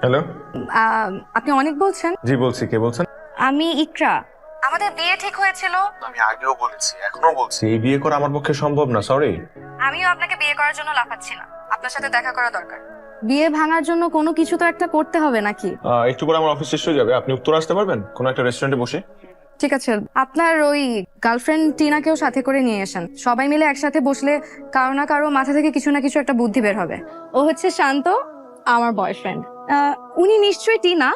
Hello. আপনি অনেক বলছেন? জি বলছি, কে বলছেন? আমি ইকরা। আমাদের বিয়ে ঠিক হয়েছিল। আমি আগেও বলেছি, এখনো বলছি, এই বিয়ে করা আমার পক্ষে সম্ভব না, সরি। আমিও আপনাকে বিয়ে করার জন্য লাফাচ্ছি না, আপনার সাথে দেখা করা দরকার। বিয়ে ভাঙার জন্য কোনো কিছু তো একটা করতে হবে নাকি? একটু পরে আমার অফিস শেষ হয়ে যাবে, আপনি উত্তর আসতে পারবেন কোনো একটা রেস্টুরেন্টে বসে? ঠিক আছে, আপনার ওই গার্লফ্রেন্ড টিনাকেও সাথে করে নিয়ে আসেন। সবাই মিলে একসাথে বসলে কারো না কারো মাথা থেকে কিছু না কিছু একটা বুদ্ধি বের হবে। ও হচ্ছে শান্ত, আমার বয়ফ্রেন্ড। উনি নিশ্চয়ই টিনা।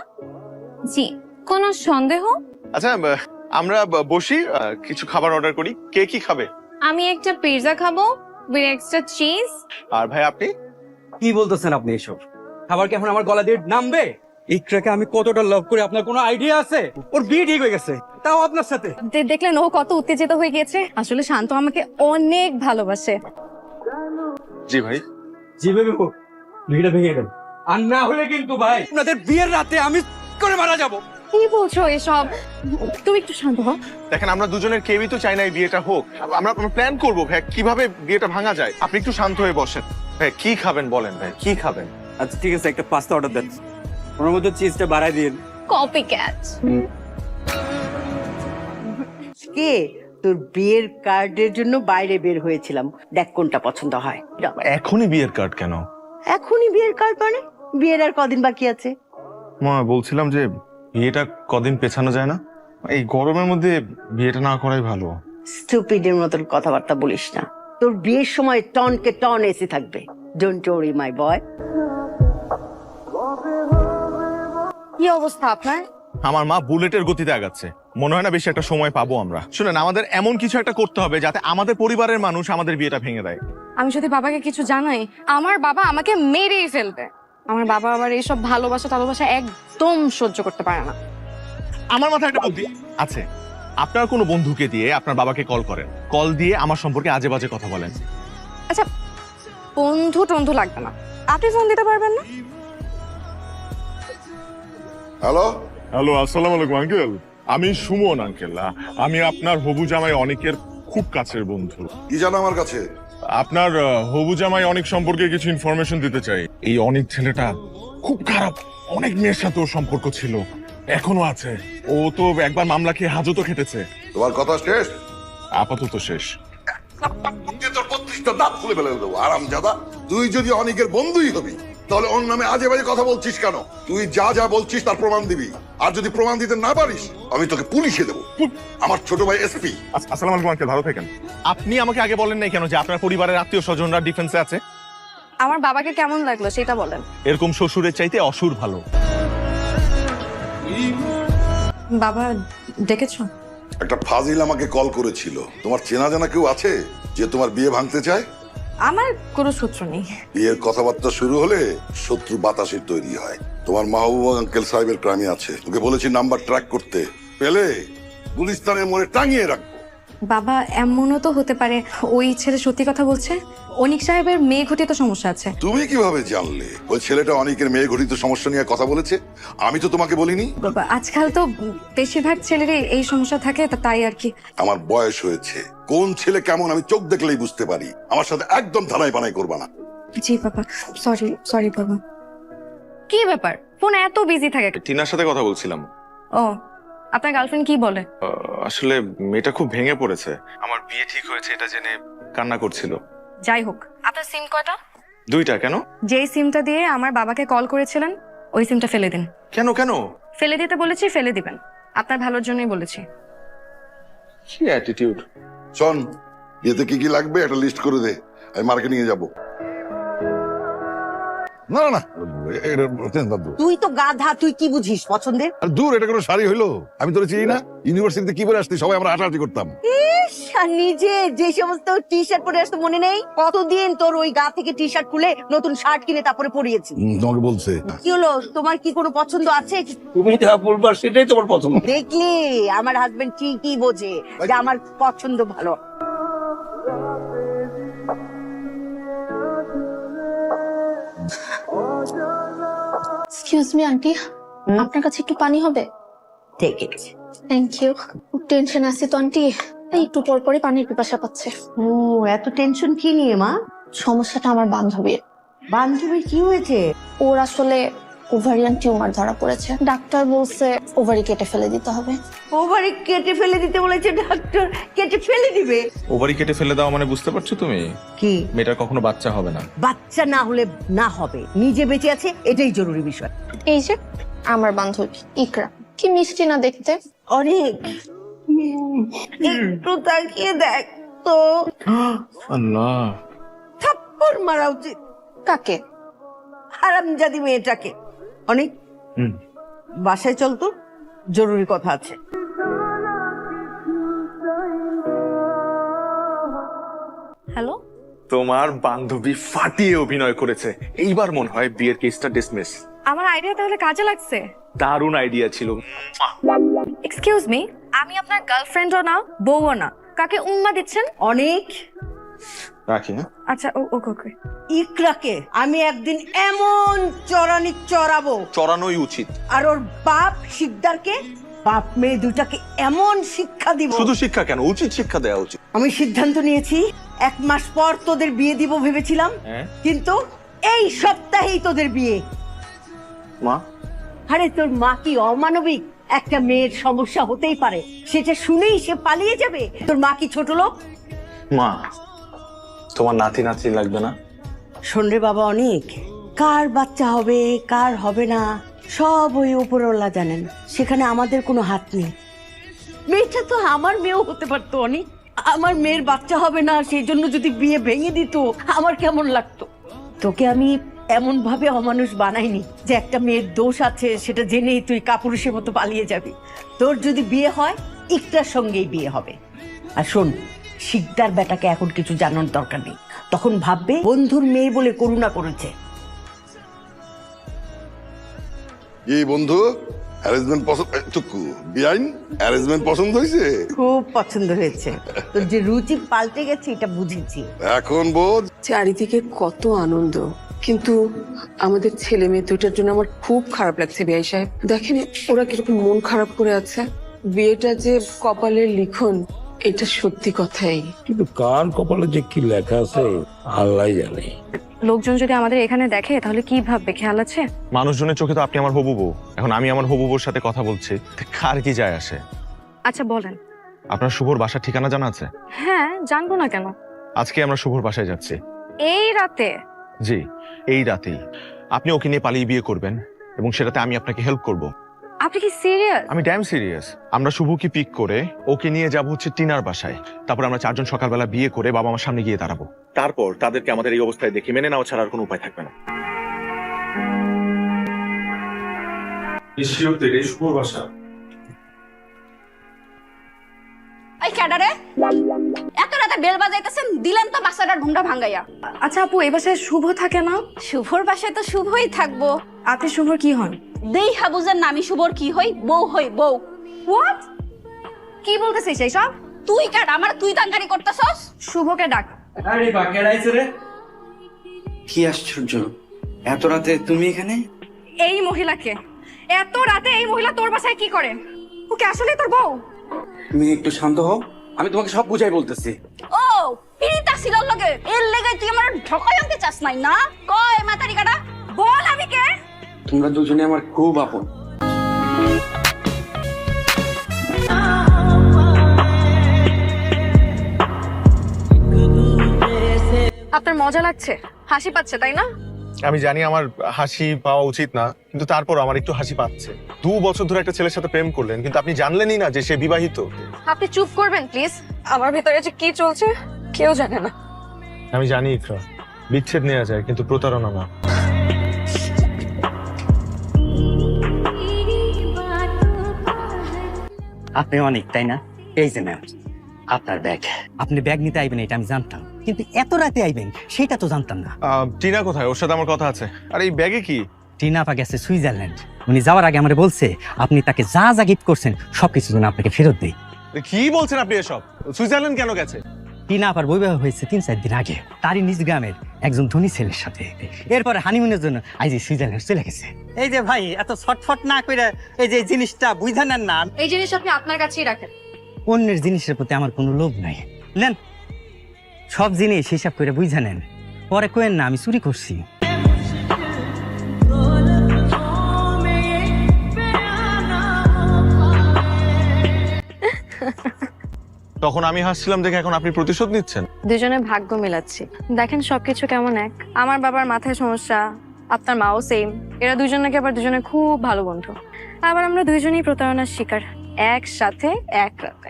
জি, কোনো সন্দেহ? আচ্ছা, আমরা বসি, কিছু খাবার অর্ডার করি। কে কি খাবে? আমি একটা পিৎজা খাবো উইথ এক্সট্রা চিজ। আর ভাই আপনি? কি বলতেছেন আপনি এসব? খাবার কি এখন আমার গলা দিয়ে নামবে? ইকরাকে আমি কতটা লাভ করি আপনার কোনো আইডিয়া আছে? ওর বিয়ে ঠিক হয়ে গেছে, তাও আপনার সাথে। দেখলেন ও কত উত্তেজিত হয়ে গিয়েছে। আসলে শান্ত আমাকে অনেক ভালোবাসে। জি ভাই। জি বেবি, বিয়েটা ভেঙে দেন। আর না হলে কিন্তু ভাই আপনাদের বিয়ের রাতে আমি করে মারা যাব। কি বলছো এসব? তুমি একটু শান্ত হও। দেখেন, আমরা দুজনের কেউই তো চাই না এই বিয়েটা হোক। আমরা প্ল্যান করবো ভাই কিভাবে বিয়েটা ভাঙা যায়। আপনি একটু শান্ত হয়ে বসেন। ভাই কি খাবেন বলেন, ভাই কি খাবেন? আচ্ছা ঠিক আছে, একটা পাস্তা অর্ডার দেন, ওর মধ্যে চিজটা বাড়াই দিন। Copy cat. কে তোর বিয়ের কার্ডের জন্য বাইরে বের হয়েছিলাম, দেখ কোনটা পছন্দ হয়। এখনই বিয়ের কার্ড কেন? এখনই বিয়ের কার্ড মানে? বিয়ের আর কদিন বাকি আছে? মা বলছিলাম যে বিয়েটা কদিন পেছানো যায় না? এই গরমের মধ্যে বিয়েটা না করাই ভালো। স্টুপিডের মতন কথাবার্তা বলিস না। তোর বিয়ের সময় টনকে টন এসি থাকবে। ডোন্ট ওয়ারি মাই বয়। কি অবস্থা আপনার? আমার মা বুলেটের গতিতে আগাচ্ছে, মনে হয় না বেশি একটা সময় পাবো আমরা। শুনেন, আমাদের এমন কিছু একটা করতে হবে যাতে আমাদের পরিবারের মানুষ আমাদের বিয়েটা ভেঙে দেয়। আমি যদি বাবাকে কিছু জানাই, আমার বাবা আমাকে মেরেই ফেলবে। আমার বাবা আবার এইসব ভালোবাসা একদম সহ্য করতে পারে না। আমার মাথায় একটা বুদ্ধি আছে। আপনার কোনো বন্ধুকে দিয়ে আপনার বাবাকে কল করেন, কল দিয়ে আমার সম্পর্কে আজে বাজে কথা বলেন। আচ্ছা, বন্ধু টন্ধু লাগবে না, আপনি ফোন দিতে পারবেন না? হ্যালো, হ্যালো, আসসালামু আলাইকুম আঙ্কেল। আমি সুমন আঙ্কেল। আমি আপনার হবু জামাই অনেকের খুব কাছের বন্ধু। কি জানো আমার কাছে? আপনার হবু জামাই অনেক সম্পর্কে কিছু ইনফরমেশন দিতে চাই। এই অনেক ছেলেটা খুব খারাপ, অনেক মেয়ের সাথে ওর সম্পর্ক ছিল, এখনো আছে। ও তো একবার মামলা খেয়ে হাজতও খেটেছে। তোমার কথা শেষ? আপাতত শেষ। তোর 32টা দাঁত খুলে ফেলে দেবো আরামজাদা। তুই যদি অনেকের বন্ধুই হবি তাহলে ওর নামে আজে বাজে কথা বলছিস কেন? তুই যা যা বলছিস তার প্রমাণ দিবি, আর যদি প্রমাণ দিতে না পারিস আমি তোকে পুলিশে দেবো। আমার ছোট ভাই এসপি। আসসালামু আলাইকুম আঙ্কেল, ভালো থাকেন। আপনি আমাকে আগে বলেন নাই কেন যে আপনার পরিবারের আত্মীয় স্বজনরা ডিফেন্সে আছে? আমার বাবাকে কেমন লাগলো সেটা বলেন। এরকম শ্বশুরের চাইতে অসুর ভালো। বাবা ডেকেছো? একটা ফাজিল আমাকে কল করেছিল। তোমার চেনা জানা কেউ আছে যে তোমার বিয়ে ভাঙতে চায়? আমার কোনো সূত্র নেই। বিয়ের কথাবার্তা শুরু হলে শত্রু বাতাসের তৈরি হয়। তোমার মাহবুব আঙ্কেল সাহেবের ক্রামে আছে, ওকে বলেছি নাম্বার ট্র্যাক করতে, পেলে গুলিস্তানের মোড়ে টাঙিয়ে রাখবো। বাবা, এমনও তো হতে পারে ওই ছেলে সত্যি কথা বলছে। অনিক সাহেবের মেয়ে ঘটিত সমস্যা আছে। তুমি কিভাবে জানলে ওই ছেলেটা অনেকের মেয়ে ঘটিত সমস্যা নিয়ে কথা বলেছে? আমি তো তোমাকে বলিনি। বাবা, আজকাল তো বেশিরভাগ ছেলেরই এই সমস্যা থাকে, তাই আর কি। আমার বয়স হয়েছে, কোন ছেলে কেমন আমি চোখ দেখলেই বুঝতে পারি। আমার সাথে একদম ধানাই বানাই করবা না। জি বাবা, সরি বাবা। কি ব্যাপার, ফোন এত বিজি থাকে? টিনার সাথে কথা বলছিলাম। ও, আপনার গার্লফ্রেন্ড কি বলে? আসলে মেয়েটা খুব ভেঙে পড়েছে। আমার বিয়ে ঠিক হয়েছে এটা জেনে কান্না করছিল। যাই হোক, আপনার সিম কয়টা? 2টা। কেন? যেই সিমটা দিয়ে আমার বাবাকে কল করেছিলেন ওই সিমটা ফেলে দিন। কেন কেন? ফেলে দিতে বলেছি, ফেলে দিবেন। আপনার ভালোর জন্যই বলেছি। কি অ্যাটিটিউড! শোন, এতে কি কি লাগবে একটা লিস্ট করে দে, আমি মার্কেটিং এ যাবো। না না না, তুই তো গাধা, তুই কি বুঝিস পছন্দের? দূর, এটা কোনো শাড়ি হইলো? আমি তোরে চিনি না? ইউনিভার্সিটিতে কি পরে আসতি? সবাই আমরা হাঁটাহাঁটি করতাম। ইস, আর নিজে যে সমস্ত টি শার্ট পরে আসতো মনে নেই? কতদিন তোর ওই গা থেকে টি শার্ট খুলে নতুন শার্ট কিনে তারপরে পরিয়েছি। তোমাকে বলছে কি হলো, তোমার কি কোনো পছন্দ আছে? তুমি যা বলবা সেটাই তোমার পছন্দ। দেখলি আমার হাজবেন্ড ঠিকই বোঝে যে আমার পছন্দ ভালো। এক্সকিউজ মি আন্টি, আপনার কাছে একটু পানি হবে? ঠিক আছে। Thank you. খুব টেনশন আছে তো আন্টি, এই একটু পর পরই পানির পিপাসা পাচ্ছে। ও, এত টেনশন কি নিয়ে মা? সমস্যাটা আমার বান্ধবীর। বান্ধবীর কি হয়েছে? ওর আসলে ওভারিয়ান টিউমার ধরা পড়েছে, ডাক্তার বলছে ওভারি কেটে ফেলে দিতে হবে। ওভারি কেটে ফেলে দিতে বলেছে ডাক্তার, কেটে ফেলে দিবে? ওভারি কেটে ফেলে দাও মানে বুঝতে পারছো তুমি? কি মেয়েটার কখনো বাচ্চা হবে না। বাচ্চা না হলে না হবে, নিজে বেঁচে আছে এটাই জরুরি বিষয়। এই যে আমার বান্ধবী ইকরা, কি মিষ্টি না দেখতে। অনেক একটু তাকিয়ে দেখ তো, আল্লাহ, থাপ্পড় মারা উচিত। কাকে? হারামজাদি মেয়েটাকে। অনেক বাসায় চল তো, জরুরি কথা আছে। হ্যালো, তোমার বান্ধবী ফাটিয়ে অভিনয় করেছে, এইবার মনে হয় বিয়ের কেসটা ডিসমিস। আমার আইডিয়া তাহলে কাজে লাগছে। দারুণ আইডিয়া ছিল। এক্সকিউজ মি, আমি আপনার গার্লফ্রেন্ডও না, বউও না, কাকে উম্মা দিচ্ছেন? অনেক রাখি হ্যাঁ। আচ্ছা, ওকে ওকে। ইকরাকে আমি একদিন এমন চড়ানি চড়াবো, চড়ানোই উচিত। আর ওর বাপ শিকদারকে, বাপ মেয়ে দুটাকে এমন শিক্ষা দিব। শুধু শিক্ষা কেন, উচিত শিক্ষা দেওয়া উচিত। আমি সিদ্ধান্ত নিয়েছি, 1 মাস পর তোদের বিয়ে দিব ভেবেছিলাম, কিন্তু এই সপ্তাহেই তোদের বিয়ে। মা, আরে তোর মা কি অমানবিক? একটা মেয়ের সমস্যা হতেই পারে, সেটা শুনেই সে পালিয়ে যাবে? তোর মা কি ছোট লোক? মা, তোমার নাতি নাতি লাগবে না? শোন রে বাবা, অনেক কার বাচ্চা হবে কার হবে না সব ওই উপরওয়ালা জানেন, সেখানে আমাদের কোনো হাত নেই। মেয়েটা তো আমার মেয়েও হতে পারতো অনেক। আমার মেয়ের বাচ্চা হবে না সেই জন্য যদি বিয়ে ভেঙে দিত আমার কেমন লাগতো? তোকে আমি এমন ভাবে অমানুষ বানাইনি যে একটা মেয়ের দোষ আছে সেটা জেনেই তুই কাপুরুষের মতো পালিয়ে যাবি। তোর যদি বিয়ে হয় ইকরার সঙ্গেই বিয়ে হবে। আর শোন, শিকদার বেটাকে এখন কিছু জানার দরকার নেই, তখন ভাববে বন্ধুর মেয়ে বলে করুণা করেছে। এই বন্ধু অ্যারেঞ্জমেন্ট পছন্দ, টুকু বিআইন অ্যারেঞ্জমেন্ট পছন্দ হয়েছে? খুব পছন্দ হয়েছে, তোর যে রুচি পাল্টে গেছে এটা বুঝেছি। এখন বোঝ। চারিদিকে কত আনন্দ, কিন্তু আমাদের ছেলে মেয়ে দুটার জন্য আমার খুব খারাপ লাগছে। বিআই সাহেব দেখেন ওরা কিরকম মন খারাপ করে আছে। বিয়েটা যে কপালের লিখন, এটা সত্যি কথাই। কিন্তু কার কপালে যে কি লেখা আছে আল্লাহ জানে। লোকজন যদি আমাদের এখানে দেখে তাহলে কি ভাববে, খেয়াল আছে? মানুষজনের চোখে তো আপনি আমার হবু বউ, এখন আমি আমার হবু বউর সাথে কথা বলছি, কার কি যায় আসে? আচ্ছা বলেন। আপনার শুভর বাসার ঠিকানা জানা আছে? হ্যাঁ, জানবো না কেন? আজকে আমরা শুভর বাসায় যাচ্ছি। এই রাতে? জি, এই রাতেই। আপনি ওকে নিয়ে পালিয়ে বিয়ে করবেন এবং সেটাতে আমি আপনাকে হেল্প করব। আপনি কি সিরিয়াস? আমি ড্যাম সিরিয়াস। আমরা শুভকে পিক করে ওকে নিয়ে যাব হচ্ছে টিনার বাসায়, তারপর আমরা 4 জন সকালবেলা বিয়ে করে বাবা আমার সামনে গিয়ে দাঁড়াবো। তারপর তাদেরকে আমাদের এই অবস্থায় দেখে মেনে নেওয়া ছাড়া আর কোনো উপায় থাকবে না। শুভর বাসা। এই ক্যাডারে এত রাতে বেল বাজাইতেছেন, দিলেন তো বাসাটার ঘুমটা ভাঙাইয়া। আচ্ছা আপু, এই বাসায় শুভ থাকে না? শুভর বাসায় তো শুভই থাকবো। আপনি শুভর কি হন? দেই হাবুজের নামি শুভর কি হই? বউ হই, বউ। হোয়াট? কি বলতেছিস এইসব? তুই কাট আমার তুই তাঙ্গারি করতেছস। শুভকে ডাক। আরে বা কেডাইছে রে? কি আশ্চর্য, এত রাতে তুমি এখানে? এই মহিলাকে, এত রাতে এই মহিলা তোর বাসায় কি করে? ওকে আসলে তোর বউ? তুমি একটু শান্ত হও, আমি তোমাকে সব বুঝাই বলতেছি। ও পিরিতা সিলার লগে এর লেগে তুই আমার ঢকাই আনতে চাস নাই না? কয় মাতারি কাটা বল আমি কে? তোমরা দুজনে আমার খুব আপন। আপনার মজা লাগছে, হাসি পাচ্ছে তাই না? আমি জানি আমার হাসি পাওয়া উচিত না, কিন্তু তারপর আমার একটু হাসি পাচ্ছে। 2 বছর ধরে একটা ছেলের সাথে প্রেম করলেন, কিন্তু আপনি জানলেনই না যে সে বিবাহিত। আপনি চুপ করবেন প্লিজ? আমার ভেতরে যে কি চলছে কেউ জানে না। আমি জানি ইকরা, বিচ্ছেদ নেওয়া যায় কিন্তু প্রতারণা না। আপনি অনেক, তাই না? এই যে ম্যাম আপনার ব্যাগ। আপনি ব্যাগ নিতে আইবেন এটা আমি জানতাম, কিন্তু এত রাতে আইবেন সেটা তো জানতাম না। টিনা কোথায়? ওর সাথে আমার কথা আছে। আর এই ব্যাগে কি? টিনা আপা গেছে সুইজারল্যান্ড। উনি যাওয়ার আগে আমারে বলছে আপনি তাকে যা যা গিফট করছেন সবকিছু যেন আপনাকে ফেরত দেই। কি বলছেন আপনি এসব? সুইজারল্যান্ড কেন গেছে? টিনা আপার বৈবাহ হয়েছে 3-4 দিন আগে, তারই নিজ গ্রামের একজন ধনী ছেলের সাথে। এরপরে হানিমুনের জন্য আজ সুইজারল্যান্ড চলে গেছে। এই যে ভাই এত ছটফট না করে এই যে জিনিসটা বুঝা নেন না। এই জিনিস আপনি আপনার কাছেই রাখেন। অন্যের জিনিসের প্রতি আমার কোনো লোভ নাই। নেন, সব জিনিস হিসাব করে বুঝা নেন, পরে কোয়েন না আমি চুরি করছি। তখন আমি হাসছিলাম দেখে এখন আপনি প্রতিশোধ নিচ্ছেন। দুজনে ভাগ্য মিলাচ্ছি। দেখেন সবকিছু কেমন এক। আমার বাবার মাথায় সমস্যা, আপনার মাও সেম। এরা দুজন নাকি আবার দুজনে খুব ভালো বন্ধু। আবার আমরা দুইজনই প্রতারণার শিকার, একসাথে এক রাতে।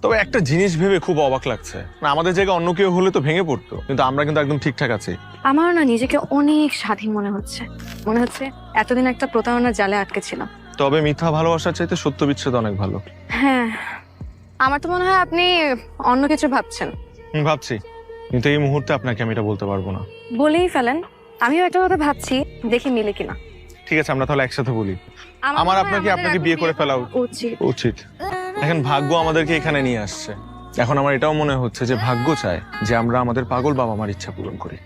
তবে একটা জিনিস ভেবে খুব অবাক লাগছে, না আমাদের জায়গায় অন্য কেউ হলে তো ভেঙে পড়তো, কিন্তু আমরা কিন্তু একদম ঠিকঠাক আছি। আমার না নিজেকে অনেক স্বাধীন মনে হচ্ছে। মনে হচ্ছে এতদিন একটা প্রতারণার জালে আটকে ছিলাম। তবে মিথ্যা ভালোবাসার চাইতে সত্য বিচ্ছেদ অনেক ভালো। হ্যাঁ, আমার তো মনে হয় আপনি অন্য কিছু ভাবছেন। ভাবছি, কিন্তু এই মুহূর্তে আপনাকে আমি এটা বলতে পারবো না। বলেই ফেলেন। আমিও একটা কথা ভাবছি, দেখি মিলে কিনা। ঠিক আছে, আমরা তাহলে একসাথে বলি। আমার মনে হয় আপনাকে আমাদের আপনাকে এখন বিয়ে করে ফেলা উচিত। উচিত। এখন ভাগ্য আমাদেরকে এখানে নিয়ে আসছে। এখন আমার এটাও মনে হচ্ছে যে ভাগ্য চায় যে আমরা আমাদের পাগল বাবা মার ইচ্ছা পূরণ করি।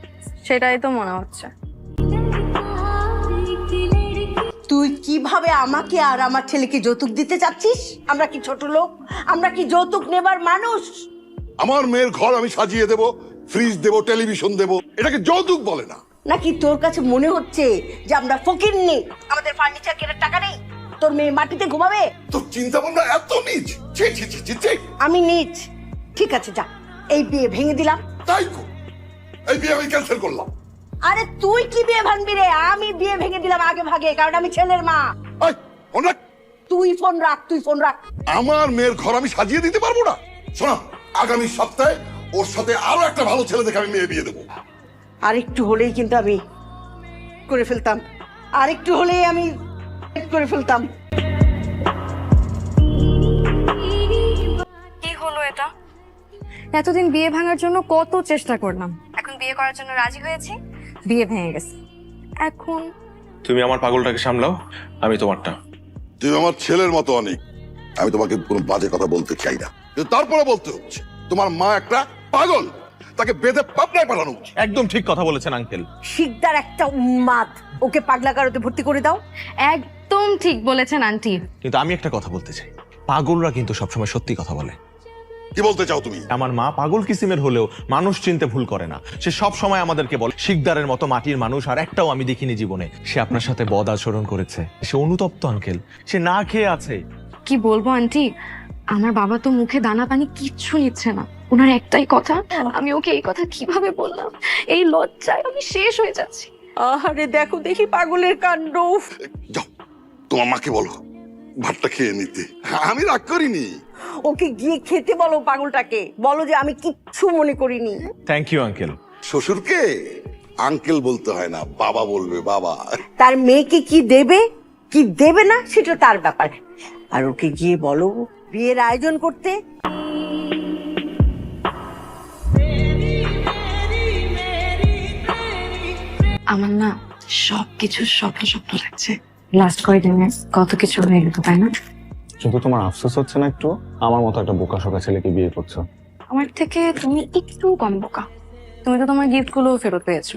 সেটাই তো মনে হচ্ছে। তুই কিভাবে আমাকে আর আমার ছেলেকে যৌতুক দিতে চাচ্ছিস? আমরা কি ছোট লোক? আমরা কি যৌতুক নেবার মানুষ? আমার মেয়ের ঘর আমি সাজিয়ে দেব, ফ্রিজ দেব, টেলিভিশন দেব, এটাকে যৌতুক বলে না। নাকি তোর কাছে মনে হচ্ছে যে আমরা ফকির নেই, আমাদের ফার্নিচার কেনার টাকা নেই? তোর মেয়ে মাটিতে ঘুমাবে? তোর চিন্তা ভাবনা এত নিচ। ছি ছি ছি ছি ছি। আমি নিচ। ঠিক আছে, যা, এই বিয়ে ভেঙে দিলাম। তাই কর। এই বিয়ে আমি ক্যান্সেল করলাম। আরে তুই কি বিয়ে ভাঙবি রে? আমি বিয়ে ভেঙে দিলাম আগে ভাগে, কারণ আমি ছেলের মা। এই, ফোন রাখ। তুই ফোন রাখ, তুই ফোন রাখ। আমার মেয়ের ঘর আমি সাজিয়ে দিতে পারবো না? শোনা, আগামী সপ্তাহে ওর সাথে আরো একটা ভালো ছেলে দেখে আমি মেয়ে বিয়ে দেবো। আর একটু হলেই কিন্তু আমি করে ফেলতাম। আর একটু হলেই আমি করে ফেলতাম। কি হলো এটা? এতদিন বিয়ে ভাঙার জন্য কত চেষ্টা করলাম, এখন বিয়ে করার জন্য রাজি হয়েছি, বিয়ে ভেঙে গেছে। এখন তুমি আমার পাগলটাকে সামলাও, আমি তোমারটা। তুই আমার ছেলের মতো অনেক। আমি তোমাকে কোনো বাজে কথা বলতে চাই না, কিন্তু তারপরে বলতে হচ্ছে তোমার মা একটা পাগল, তাকে বেঁধে পাবনায় পাঠানো উচিত। একদম ঠিক কথা বলেছেন আঙ্কেল। শিকদার একটা উন্মাদ, ওকে পাগলা কারোতে ভর্তি করে দাও। একদম ঠিক বলেছেন আন্টি। কিন্তু আমি একটা কথা বলতে চাই, পাগলরা কিন্তু সবসময় সত্যি কথা বলে। কি বলতে চাও তুমি? আমার মা পাগল কিসিমের হলেও মানুষ চিনতে ভুল করে না। সে সব সময় আমাদেরকে বলে শিকদারের মতো মাটির মানুষ আর একটাও আমি দেখিনি জীবনে। সে আপনার সাথে বদ আচরণ করেছে, সে অনুতপ্ত আঙ্কেল, সে না খেয়ে আছে। কি বলবো আন্টি, আমার বাবা তো মুখে দানা পানি কিচ্ছু নিচ্ছে না। ওনার একটাই কথা, আমি ওকে এই কথা কিভাবে বললাম, এই লজ্জায় আমি শেষ হয়ে যাচ্ছি। আরে দেখো দেখি পাগলের কাণ্ড। যাও, তোমার মাকে বলো ভাতটা খেয়ে নিতে। আমি রাগ করিনি। ওকে গিয়ে খেতে বলো, পাগলটাকে বলো যে আমি কিচ্ছু মনে করিনি। Thank you uncle. শ্বশুরকে আঙ্কেল বলতে হয় না, বাবা বলবে, বাবা। তার মেয়েকে কি দেবে কি দেবে না সেটা তার ব্যাপার। আর ওকে গিয়ে বলো বিয়ের আয়োজন করতে। আমার না সবকিছু স্বপ্ন স্বপ্ন লাগছে। লাস্ট কয়েকদিনে কত কিছু হয়ে গেল, তাই না? কিন্তু তোমার আফসোস হচ্ছে না একটু? আমার মতো একটা বোকা শোকা ছেলেকে বিয়ে করছো। আমার থেকে তুমি একটু কম বোকা। তুমি তো তোমার গিফট গুলো ফেরত পেয়েছো।